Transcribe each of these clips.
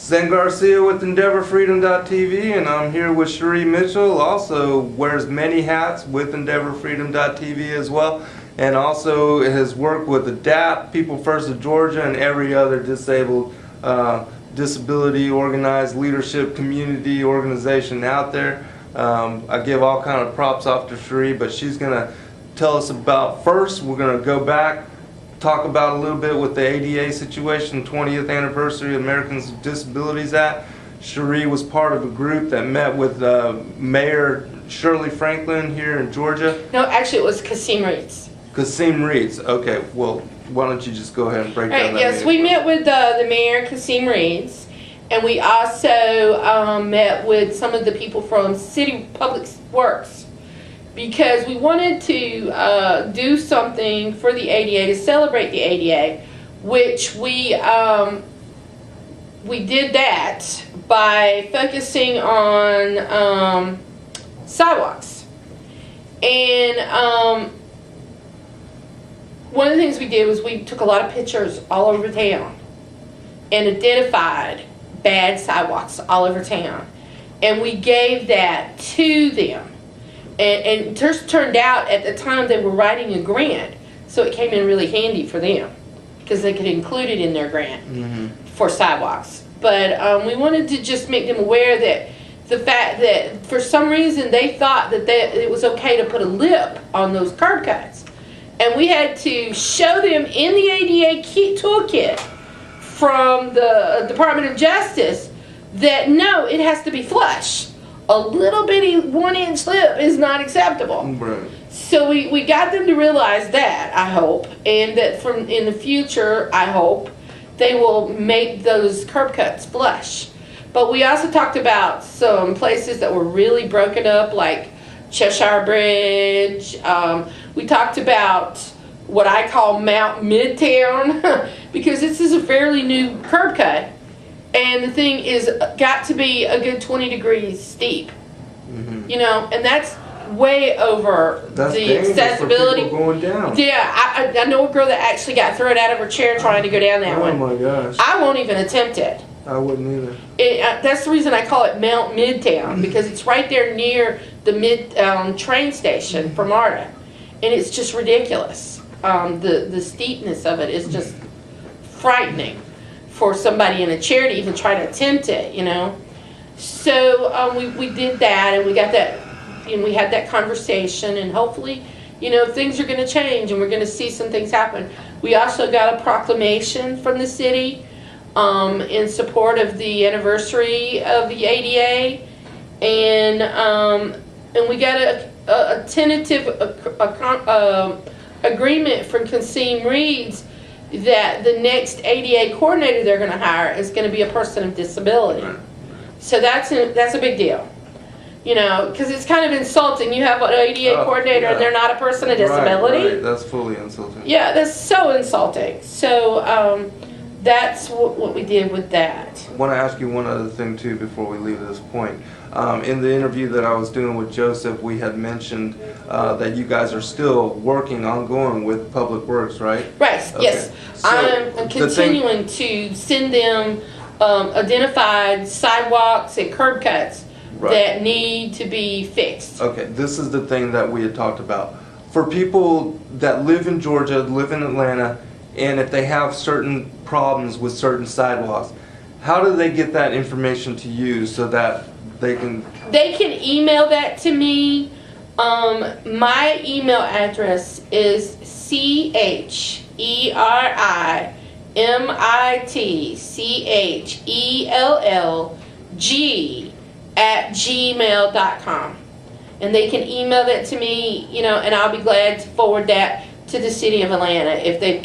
Zen Garcia with EndeavorFreedom.tv, and I'm here with Cherie Mitchell, also wears many hats with EndeavorFreedom.tv as well, and also has worked with ADAPT, People First of Georgia, and every other disabled, disability organized leadership community organization out there. I give all kind of props off to Cherie, but she's going to tell us about, first we're going to go back, talk about a little bit with the ADA situation, 20th anniversary of Americans with Disabilities Act. Cherie was part of a group that met with Mayor Shirley Franklin here in Georgia. No, actually it was Kasim Reeds. Kasim Reeds, okay, well, why don't you just go ahead and break down that Yes, we met with the mayor, Kasim Reeds, and we also met with some of the people from City Public Works, because we wanted to do something for the ADA, to celebrate the ADA, which we did that by focusing on sidewalks. And one of the things we did was we took a lot of pictures all over town and identified bad sidewalks all over town, and we gave that to them. And it just turned out at the time they were writing a grant, so it came in really handy for them because they could include it in their grant for sidewalks. But we wanted to just make them aware that the fact that for some reason they thought that it was okay to put a lip on those curb cuts. And we had to show them in the ADA toolkit from the Department of Justice that no, it has to be flush. A little bitty 1-inch lip is not acceptable. Right. So we got them to realize that, I hope, and that from in the future, I hope, they will make those curb cuts flush. But we also talked about some places that were really broken up, like Cheshire Bridge. We talked about what I call Mount Midtown, because this is a fairly new curb cut. And the thing is got to be a good 20 degrees steep, you know, and that's way over the accessibility. For people going down. Yeah, I know a girl that actually got thrown out of her chair trying to go down that one. Oh my gosh. I won't even attempt it. I wouldn't either. That's the reason I call it Mount Midtown, because it's right there near the train station for MARTA, and it's just ridiculous. The steepness of it is just frightening for somebody in a chair to even try to attempt it, you know. So we did that, and we got that, and we had that conversation, and hopefully, you know, things are going to change, and we're going to see some things happen. We also got a proclamation from the city in support of the anniversary of the ADA, and we got a tentative agreement from Kasim Reeds that the next ADA coordinator they're going to hire is going to be a person of disability. Right. So that's a big deal, you know, because it's kind of insulting. You have an ADA coordinator and they're not a person of disability. Right. That's fully insulting. Yeah, that's so insulting. So that's what we did with that. I want to ask you one other thing too before we leave this point. In the interview that I was doing with Joseph, we had mentioned that you guys are still working ongoing with Public Works, right? Right, okay. Yes. So I'm continuing to send them identified sidewalks and curb cuts that need to be fixed. Okay, this is the thing that we had talked about. For people that live in Georgia, live in Atlanta, and if they have certain problems with certain sidewalks, how do they get that information to you so that they can email that to me. My email address is CHERIMITCHELLG@gmail.com, and they can email that to me, you know, and I'll be glad to forward that to the city of Atlanta if they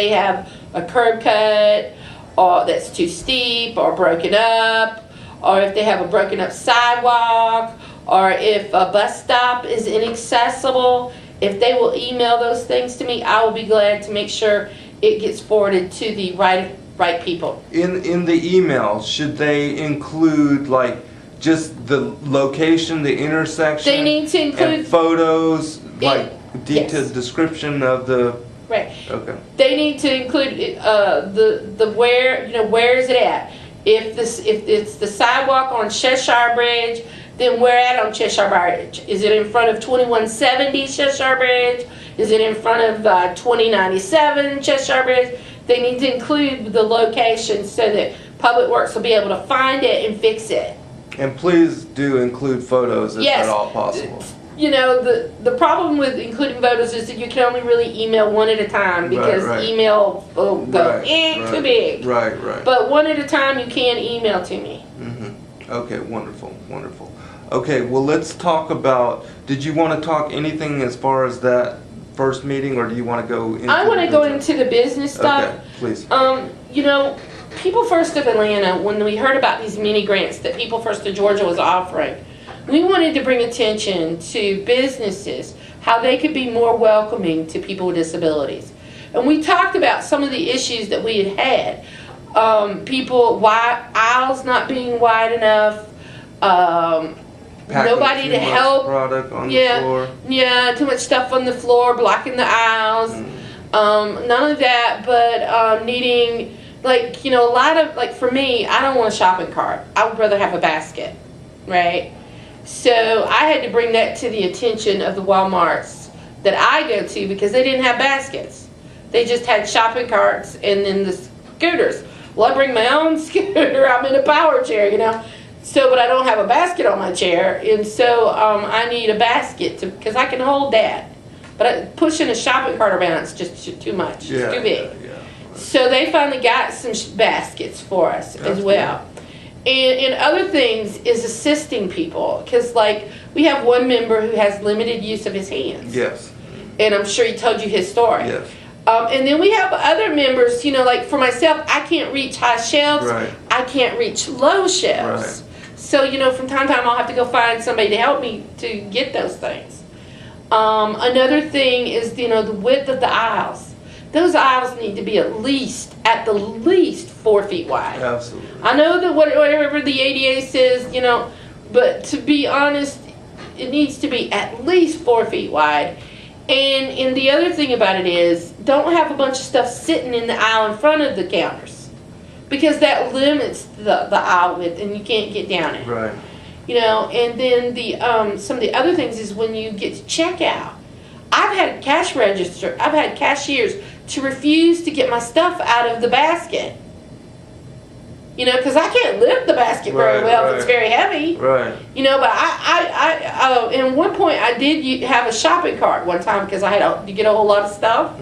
have a curb cut or that's too steep or broken up, or if they have a broken up sidewalk, or if a bus stop is inaccessible. If they will email those things to me, I will be glad to make sure it gets forwarded to the right people. In the email, should they include like just the location, the intersection? They need to include and photos, like detailed description of the. Right. Okay. They need to include the where, you know, where is it at? If it's the sidewalk on Cheshire Bridge, then where at on Cheshire Bridge? Is it in front of 2170 Cheshire Bridge? Is it in front of 2097 Cheshire Bridge? They need to include the location so that Public Works will be able to find it and fix it. And please do include photos if Yes. at all possible. You know, the problem with including photos is that you can only really email one at a time because Right. email will go too big. Right. But one at a time you can email to me. Okay, wonderful. Okay, well, let's talk about, did you want to talk anything as far as that first meeting, or do you want to go into I want to the go business? into the business stuff. Okay, please. You know, People First of Atlanta, when we heard about these mini grants that People First of Georgia was offering, we wanted to bring attention to businesses, how they could be more welcoming to people with disabilities. And we talked about some of the issues that we had. Aisles not being wide enough, Packing nobody too to much help. product on the floor. Yeah, too much stuff on the floor, blocking the aisles. None of that, but needing, like, you know, a lot of, like, for me, I don't want a shopping cart. I would rather have a basket, right? So I had to bring that to the attention of the Walmarts that I go to because they didn't have baskets. They just had shopping carts and then the scooters. Well, I bring my own scooter. I'm in a power chair, you know. So, but I don't have a basket on my chair, and so I need a basket because I can hold that. But pushing a shopping cart around is just too much. Yeah, It's too big. yeah. So they finally got some baskets for us That's as well. And other things is assisting people because, like, we have one member who has limited use of his hands. Yes. And I'm sure he told you his story. Yes. And then we have other members, you know, like for myself, I can't reach high shelves. Right. I can't reach low shelves. So, you know, from time to time I'll have to go find somebody to help me to get those things. Another thing is, you know, the width of the aisles. Those aisles need to be at the least 4 feet wide. Absolutely. I know that whatever the ADA says, you know, but to be honest, it needs to be at least 4 feet wide. And the other thing about it is, don't have a bunch of stuff sitting in the aisle in front of the counters, because that limits the aisle width and you can't get down it. Right. You know, and then the some of the other things is when you get to checkout, I've had cashiers to refuse to get my stuff out of the basket. You know, because I can't lift the basket very well if it's very heavy. Right. You know, but and one point I did have a shopping cart one time because I had to get a whole lot of stuff.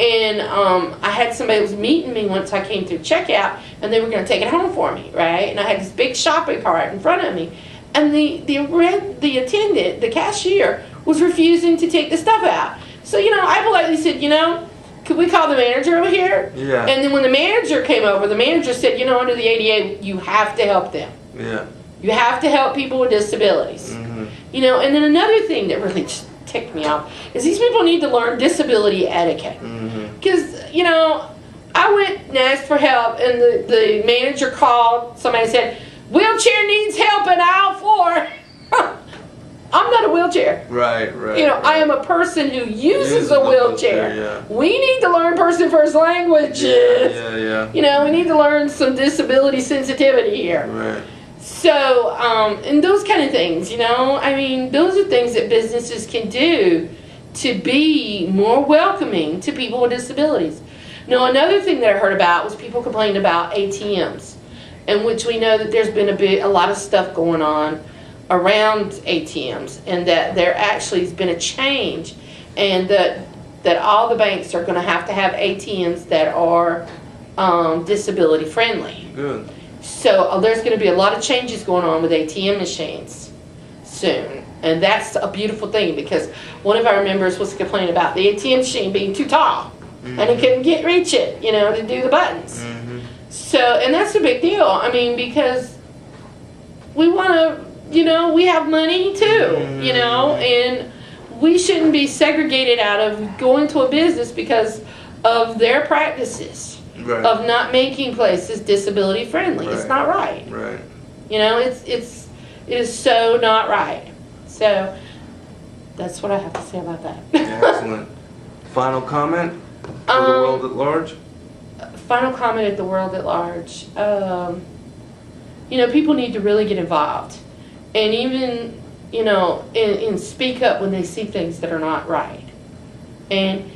And I had somebody that was meeting me once I came through checkout, and they were going to take it home for me, right? And I had this big shopping cart in front of me, and the attendant, the cashier, was refusing to take the stuff out. So, you know, I politely said, you know, could we call the manager over here? Yeah. And then when the manager came over, the manager said, you know, under the ADA, you have to help them. Yeah. You have to help people with disabilities. You know, and then another thing that really just ticked me off is these people need to learn disability etiquette. Because, you know, I went and asked for help, and the manager called, somebody said, wheelchair needs help in aisle 4. I'm not a wheelchair. Right. You know, I am a person who uses a wheelchair. Yeah. We need to learn person first languages. Yeah. You know, we need to learn some disability sensitivity here. Right. So, and those kind of things, you know, I mean, those are things that businesses can do to be more welcoming to people with disabilities. Now, another thing that I heard about was people complaining about ATMs, in which we know that there's been a lot of stuff going on around ATMs, and that there actually has been a change, and that all the banks are going to have ATMs that are disability friendly. Good. So there's going to be a lot of changes going on with ATM machines soon, and that's a beautiful thing, because one of our members was complaining about the ATM machine being too tall, and he couldn't reach it, you know, to do the buttons. So, and that's a big deal. I mean, because we want to, you know, we have money too, you know, and we shouldn't be segregated out of going to a business because of their practices. Right. Of not making places disability friendly. It's not right. Right. You know, it is so not right. So that's what I have to say about that. Excellent. Final comment for the world at large? final comment at the world at large. You know, people need to really get involved, and even, you know, and speak up when they see things that are not right. And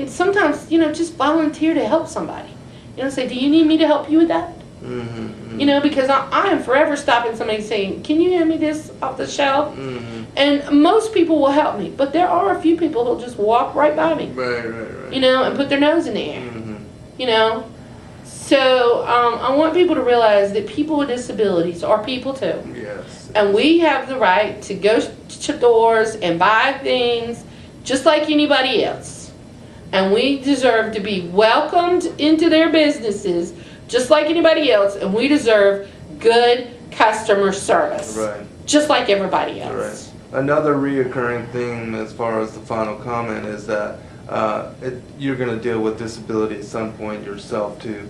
sometimes, you know, just volunteer to help somebody. You know, say, do you need me to help you with that? You know, because I am forever stopping somebody saying, can you hand me this off the shelf? And most people will help me, but there are a few people who'll just walk right by me. Right. You know, and put their nose in the air. You know, so I want people to realize that people with disabilities are people too. Yes. And we have the right to go to doors and buy things just like anybody else. And we deserve to be welcomed into their businesses just like anybody else. And we deserve good customer service. Right. Just like everybody else. Right. Another reoccurring theme as far as the final comment is that you're going to deal with disability at some point yourself too.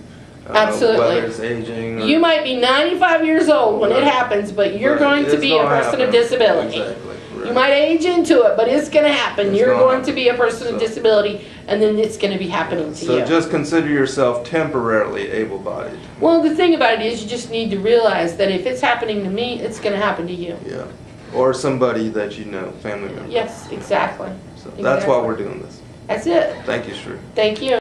Absolutely. Whether it's aging. Or, You might be 95 years old when it Right. happens, but you're Right. going to It's be a gonna person of happen. disability. Exactly. Right. You might age into it, but it's going to happen. It's You're gonna going happen. to be a person of So- disability, and then it's going to be happening to So you. just consider yourself temporarily able-bodied. Well, the thing about it is you just need to realize that if it's happening to me, it's going to happen to you. Yeah. Or somebody that you know, family member. Yes, exactly. So that's why Exactly. we're doing this. That's it. Thank you, Shri. Thank you.